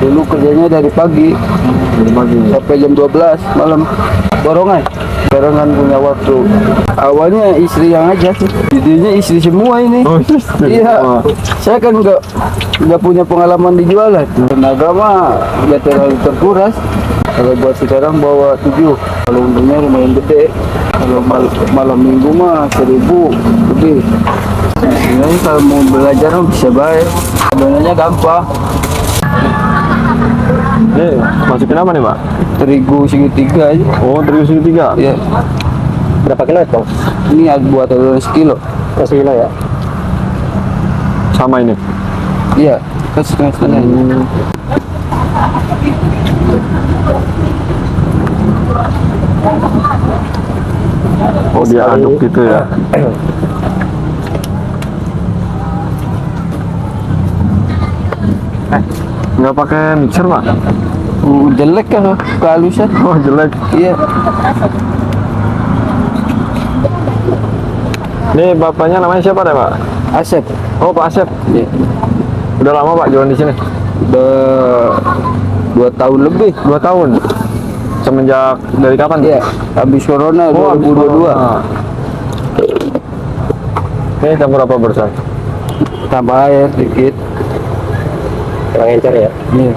Dulu kerjanya dari pagi sampai jam 12 malam. Barengan punya waktu. Awalnya istri yang aja sih. Jadinya istri semua ini. Oh, istri. Iya. Wah. Saya kan nggak punya pengalaman di jualan. Tenaga mah nggak terlalu terkuras. Kalau buat sekarang bawa 7. Kalau untungnya lumayan gede. Kalau malam minggu mah 1.000 lebih. Sebenarnya kalau mau belajar mah bisa baik. Sebenarnya gampang. Ini masukin apa nih, Pak? Terigu segitiga aja. Oh, terigu segitiga. Iya. Berapa kilo itu? Ini buat adonan sekilo. Sekilo ya? Sama ini. Iya, kan setengah-setengah. Oh, dia aduk gitu ya. Nggak pakai mixer, Pak? Jelek kan kehalusan. Oh, jelek. Iya. Ini bapaknya namanya siapa deh, Pak? Asep. Oh, Pak Asep. Iya. Udah lama, Pak, jualan di sini? Udah 2 tahun lebih. 2 tahun. Semenjak dari kapan? Iya. Habis corona Oh, 2022. Ini campur apa barusan? Tambah air dikit. Kurang encer ya? Iya.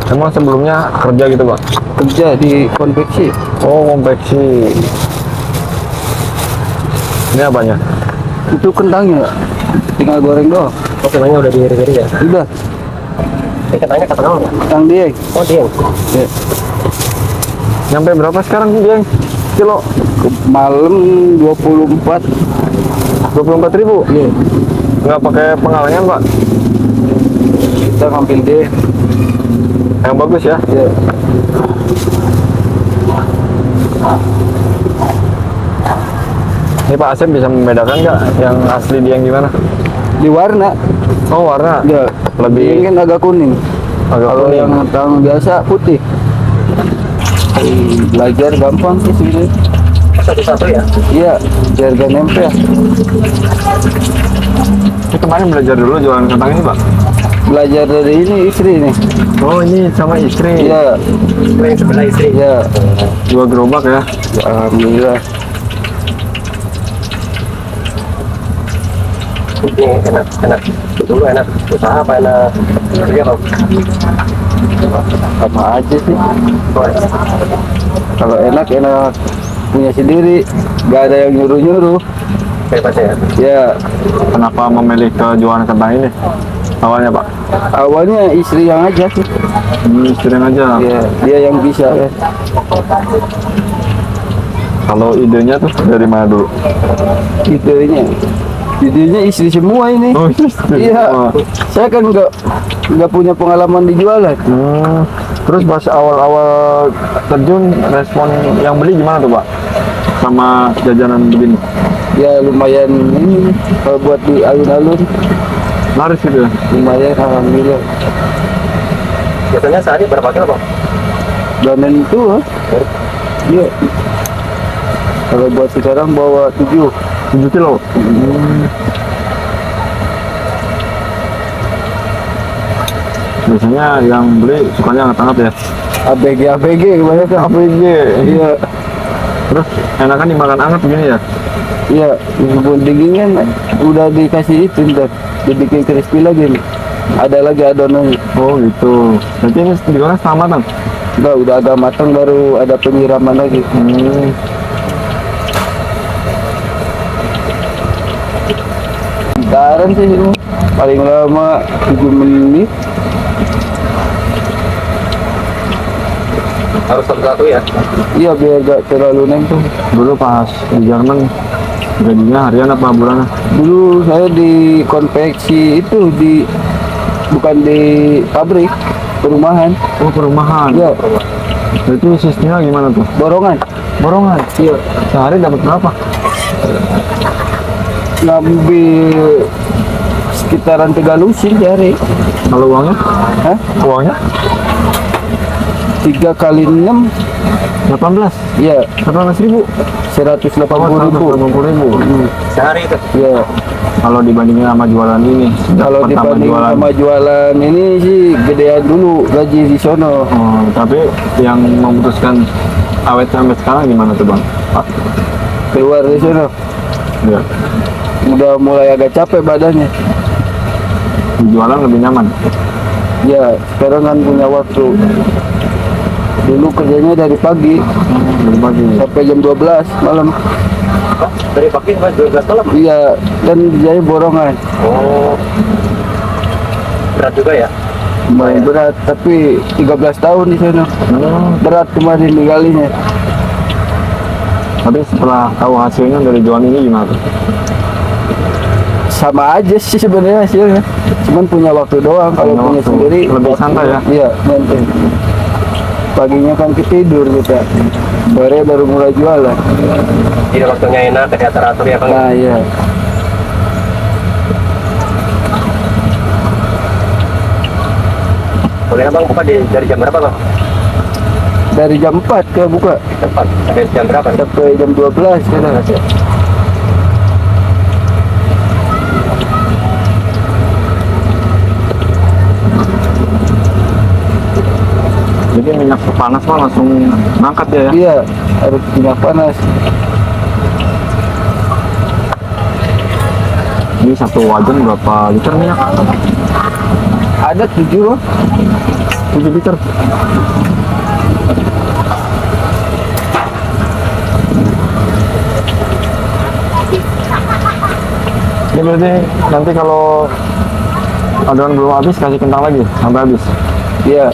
Emang sebelumnya kerja gitu, Pak? Kerja di konveksi. Oh, konveksi. Ini apanya? Itu kentangnya. Tinggal goreng doang. Oh, semuanya udah diiris ya? Udah. Ini katanya kata kamu? Kentang dia. Oh, dia. Iya. Nyampe berapa sekarang dia? Kilo? Malam 24. 24.000? Iya. Nggak pakai pengalengan, Pak? Kita ngambil dia. Yang bagus ya? Iya. Ini Pak Asep bisa membedakan nggak yang asli dia yang gimana? Di warna. Oh, warna? Ya. Lebih- Ini kan agak kuning. Agak Kalau kuning. yang kentang biasa putih. Belajar gampang sih sebenarnya. Satu-satu ya? Iya, biar gak nempel. Ini kemarin belajar dulu jualan kentang ini, Pak? Belajar dari ini istri nih. Oh, ini sama istri? Iya, Ini yang sebelah istri. iya. 2 gerobak ya? Alhamdulillah. Ini enak. Dulu enak. Usaha apa enak? Kerja apa? Sama aja sih. Kalau enak punya sendiri, gak ada yang nyuruh-nyuruh. Bebas ya? Ya, Kenapa memilih ke jualan kentang ini? Awalnya, Pak? awalnya istri yang aja sih. Istri aja. Ya, dia yang bisa ya. Kalau idenya tuh dari mana dulu? Idenya istri semua ini. Oh, istri. Iya, Wah. saya kan nggak punya pengalaman di jualan. Terus pas awal-awal terjun, respon yang beli gimana tuh, Pak? Sama jajanan begini? Ya lumayan ini kalau buat di alun-alun Laris gitu ya? lumayan alhamdulillah. Biasanya sehari berapa kilo, Bang? Donen itu, iya. Kalau buat sekarang bawa 7. 7 kilo? Biasanya yang beli sukanya hangat-hangat ya? ABG kebanyakan. APG? Iya, Terus enakan dimakan hangat begini ya? iya. Bumbu dingin kan udah dikasih itu ntar dibikin crispy lagi nih. Ada lagi adonannya. Oh gitu. Berarti ini digoreng setengah matang? Udah agak matang baru ada penyiraman lagi. Bentaran sih ini. Paling lama 7 menit. Harus satu-satu ya? Iya, biar gak terlalu nempel. Dulu pas di Jerman gajinya harian apa bulanan? Dulu saya di konveksi itu bukan di pabrik, perumahan. Oh, perumahan. Iya, Berarti sistemnya gimana tuh? borongan. Borongan? Iya, Sehari dapat berapa? ngambil sekitaran 3 lusin sehari. Kalau uangnya? Hah? Uangnya? 3 kali 6, 18? ya 18.000? 180.000. 180.000. Sehari itu? Ya, Kalau dibandingin sama jualan ini, sejak Kalau pertama dibanding jualan. sama jualan ini sih gedean dulu gaji di sono. Oh, tapi yang memutuskan awet sampai sekarang gimana tuh bang? Pak? Keluar di sono Ya, udah mulai agak capek badannya. jualan lebih nyaman. Ya sekarang kan punya waktu. Dulu kerjanya dari pagi Dari pagi. sampai jam 12 malam. Dari pagi sampai 12 malam. Iya, dan kerjanya borongan. Oh. Berat juga ya? Lumayan berat, tapi 13 tahun di sana. Berat kemarin ninggalinnya. Tapi setelah tahu hasilnya dari jualan ini gimana tuh? Sama aja sih sebenarnya hasilnya. Cuman punya waktu doang. Kalau Punya punya waktu. sendiri Lebih santai ya? Iya, nanti. Paginya kan ketidur kita. Sore baru mulai jualan. Jadi waktunya enak, ada teratur ya bang. Nah, iya. Boleh bang buka dari jam berapa bang? Dari jam 4 ke buka Cepat. Sampai jam berapa? sampai jam 12 sekarang. Jadi minyak panas mah langsung ngangkat ya? Iya, harus minyak panas. Ini satu wajan berapa liter minyak? Ada 7 loh. 7 liter. Ini berarti nanti kalau adonan belum habis kasih kentang lagi sampai habis. Iya.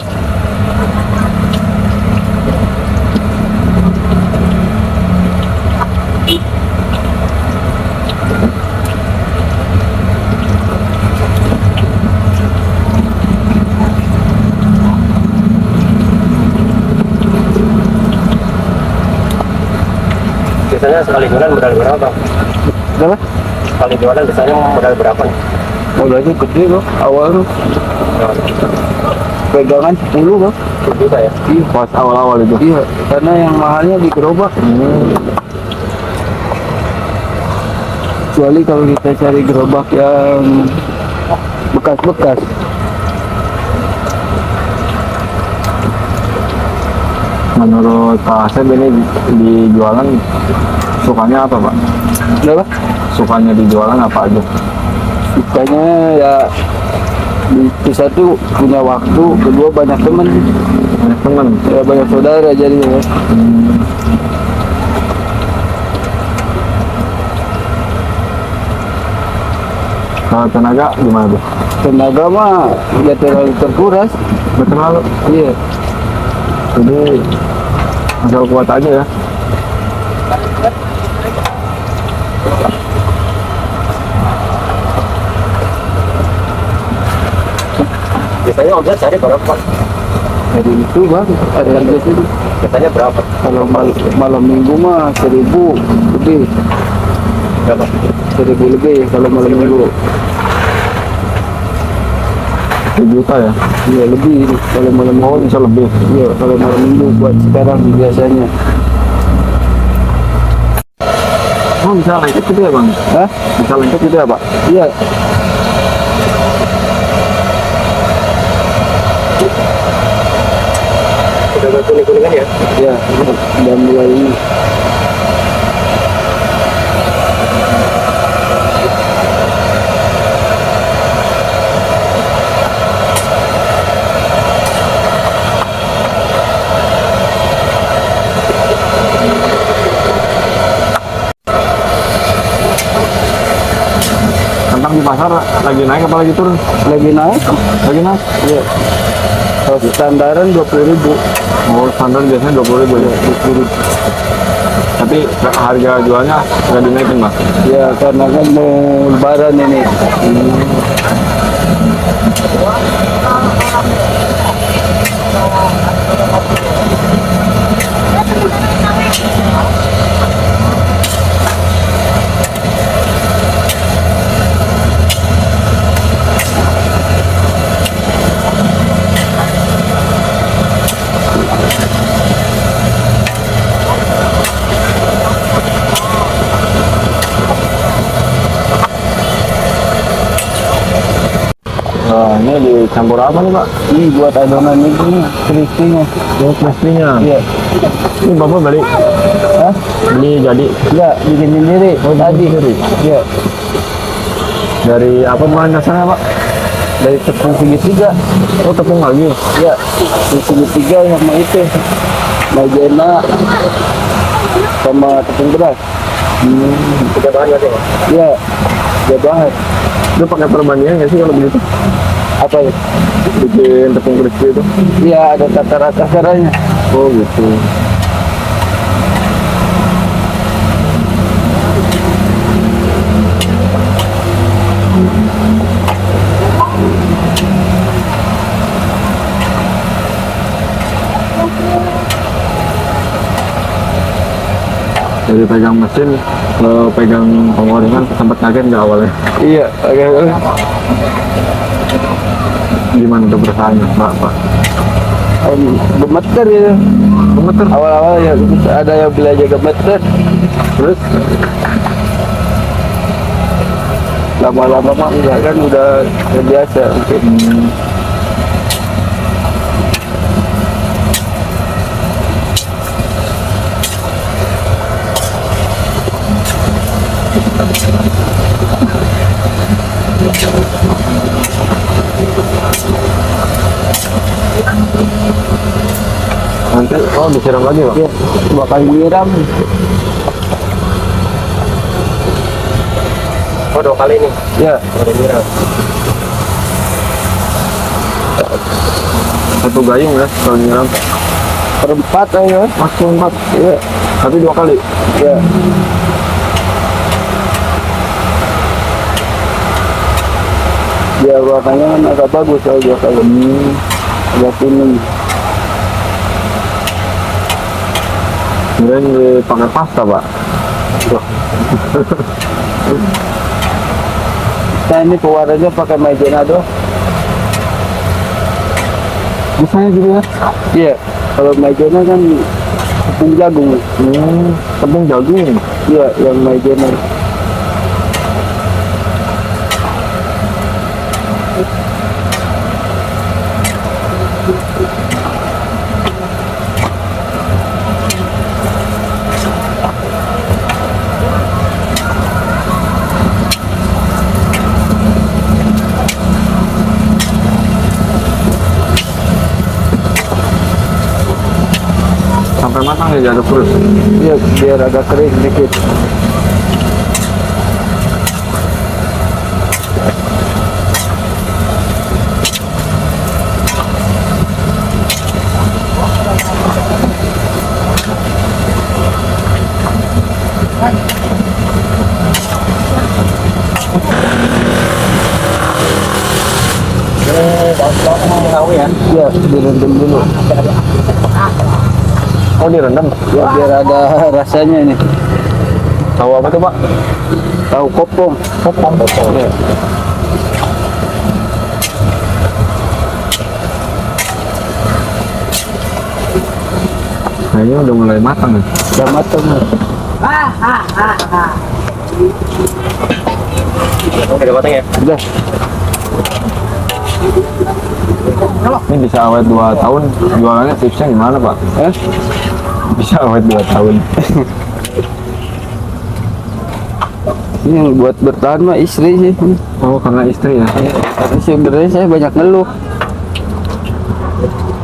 Biasanya sekali jualan modal berapa bang? Berapa? Sekali jualan biasanya modal berapa nih? Modalnya gede loh, awal tuh. Pegangan 10 loh. Juga ya? Iya. Pas awal-awal itu. Iya, karena yang mahalnya di gerobak. Kecuali kalau kita cari gerobak yang bekas-bekas. Menurut Pak Asep ini di jualan sukanya apa Pak? Berapa? Sukanya di jualan apa aja? Sukanya ya di satu punya waktu, kedua banyak teman, Banyak teman. ya banyak saudara jadinya ya. Kalau tenaga gimana tuh? Tenaga mah ya terlalu terkuras. Betul lalu. Iya. Jadi asal kuat aja ya. Biasanya omset sehari berapa bang? Jadi itu bang, ada yang biasa itu. Biasanya berapa? Kalau malam minggu mah 1000 lebih, Berapa? 1000 lebih kalau malam minggu. 1 juta ya? Iya lebih ini kalau malam Oh minggu. bisa lebih. Iya kalau malam minggu buat sekarang biasanya. Oh bisa lengket gitu ya bang? Hah? Bisa lengket gitu ya Pak? Iya. Udah kuning-kuningan ya? Ya, udah mulai ini. Kentang di pasar lagi naik apa lagi turun? Lagi naik. Lagi naik? Iya. Kalau standaran 20.000. Oh standar biasanya 20.000 ya? 20.000. Tapi harga jualnya nggak dinaikin Mas? Ya karena kan mau lebaran ini. Ini dicampur apa nih Pak? Ini buat adonan ini, crispy-nya. Oh, crispy-nya. Iya. Ini Bapak beli? Hah? Beli jadi? Enggak, bikin sendiri. Oh, Tadi. sendiri. Iya. Dari apa bahan dasarnya Pak? Dari tepung segitiga. Oh, tepung lagi. Iya. Tepung segitiga sama itu. Maizena sama tepung beras. Tiga bahan berarti ya? Iya. Dia bahan. Itu pakai perbandingan nggak sih kalau begitu? Apa ya? Bikin tepung crispy itu? Iya, ada takaran-takarannya. Oh gitu. Dari pegang mesin ke pegang penggorengan sempat kaget nggak awalnya? Iya, agak Gimana tuh perasaannya Pak? gemeter ya. Gemeter. Awal-awal ya ada yang bilang aja gemeter. Terus Lama-lama mah enggak kan udah terbiasa mungkin. nanti disiram lagi Pak? Ya, bakal nyiram. Oh, 2 kali nih. Ya, Baru nyiram. Satu gayung ya kalau nyiram. perempat aja. Masuk 4. Iya, Tapi 2 kali. ya. Biar warnanya kan agak bagus kalau dua kali. Agak kuning. Kemudian dipakai pasta Pak. Nah ini pewarnanya pakai maizena doang. Misalnya gitu ya? Iya, kalau maizena kan tepung jagung. Tepung jagung. Iya, yang maizena. Sampai matang ya diaduk terus. Iya, biar agak kering dikit. Tahu ya? Iya, direndam dulu. Oh direndam. Ya, biar ada rasanya ini. Tahu apa tuh Pak? Tahu kopong. Kopong. Iya. Kayaknya udah mulai matang nih. Udah matang. Udah matang ya? Udah. Ini bisa awet 2 tahun. Jualannya tipsnya gimana Pak? Bisa awet 2 tahun. Ini yang buat bertahan mah istri sih. Oh karena istri ya? Karena sebenarnya saya banyak ngeluh.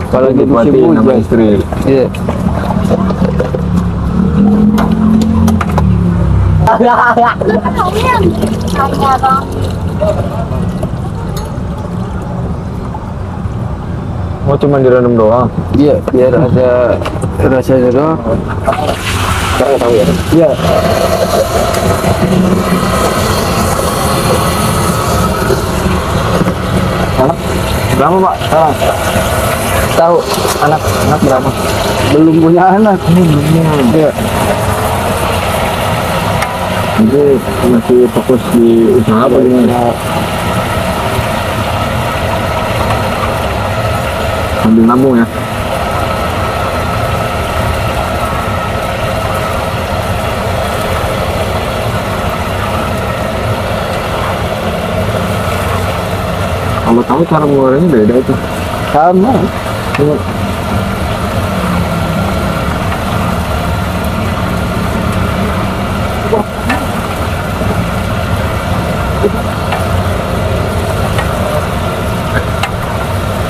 Kalau lagi musim Dibuatin sama hujan. istri. Iya. Oh cuma direndam doang. Iya, biar ada rasanya doang. Sekarang tahu ya? Iya. Anak berapa Pak? Sekarang? Tahu Anak berapa? belum punya anak. Iya. Jadi masih fokus di usaha apa gimana? Sambil nabung ya? Kalau tahu cara mengeluarkannya beda itu. Sama.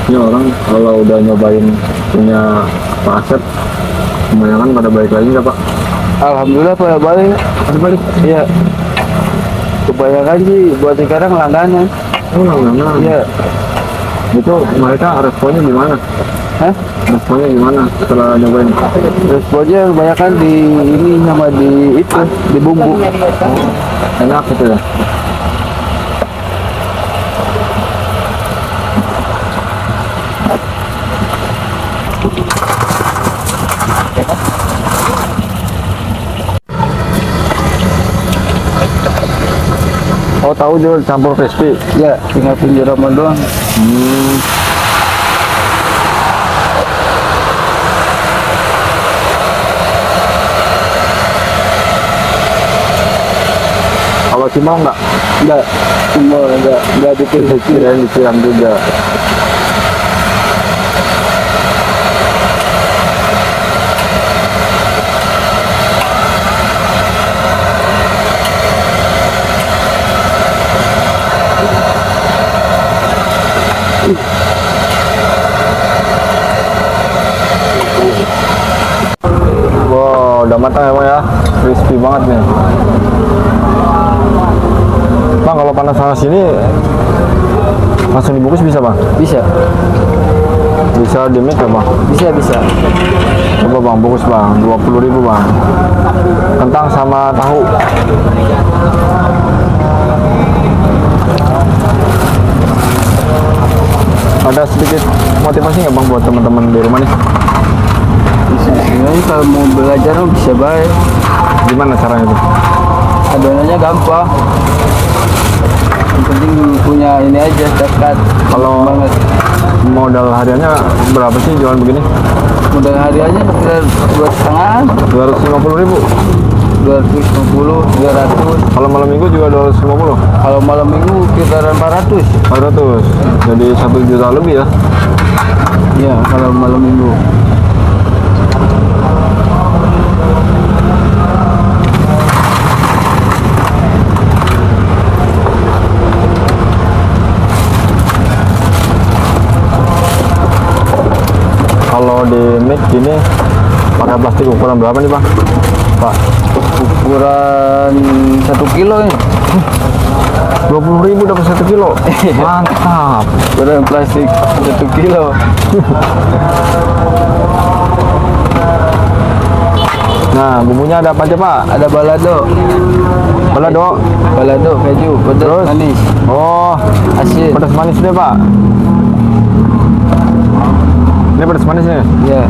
Ini orang kalau udah nyobain punya Pak Asep, kebanyakan pada balik lagi nggak Pak? Alhamdulillah pada balik. Pada balik? Iya. Kebanyakan sih buat sekarang langganan. Oh langganan. Iya. Itu mereka responnya gimana? Hah? Responnya gimana setelah nyobain? Responnya kebanyakan di ini sama di itu, di bumbu. Enak gitu ya? Oh tahu juga campur crispy. Ya, tinggal penjeraman doang. Kalau cimol nggak? Enggak, semua enggak dikit-dikit. Kirain disiram juga. Wow, udah matang ya Bang ya, crispy banget nih. Bang, kalau panas-panas ini langsung dibungkus bisa Bang? Bisa, Bisa di mix ya Bang? bisa. Coba Bang, bungkus Bang, 20.000 Bang. Kentang sama tahu. Ada sedikit motivasi nggak Bang buat teman-teman di rumah nih? Sebenarnya kalau mau belajar bisa baik. Gimana caranya tuh? Adonannya gampang. Yang penting punya ini aja, dekat. Kalau banget. modal hariannya berapa sih jualan begini? Modal hariannya sekitar 2,5, 250.000. 250, 300. Kalau malam minggu juga 250. Kalau malam minggu sekitaran 400. 400. Jadi 1 juta lebih ya. Ya, kalau malam minggu. Kalau di mix gini pakai plastik ukuran berapa nih Bang? Pak, Ukuran 1 kilo ini. 20.000 dapat 1 kilo. Mantap. Ukuran plastik 1 kilo. Nah, bumbunya ada apa aja Pak? Ada balado. Balado. Balado, keju, pedas, Terus? manis, Oh, asin. pedas manis deh Pak. Ini pedas manis nih. Ya.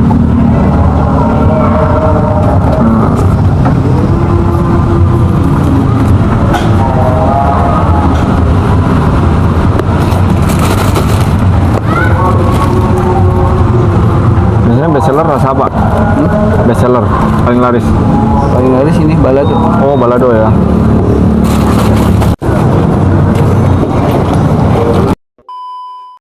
Biasanya best seller rasa apa? Best seller paling laris. Paling laris ini balado. Oh, balado ya.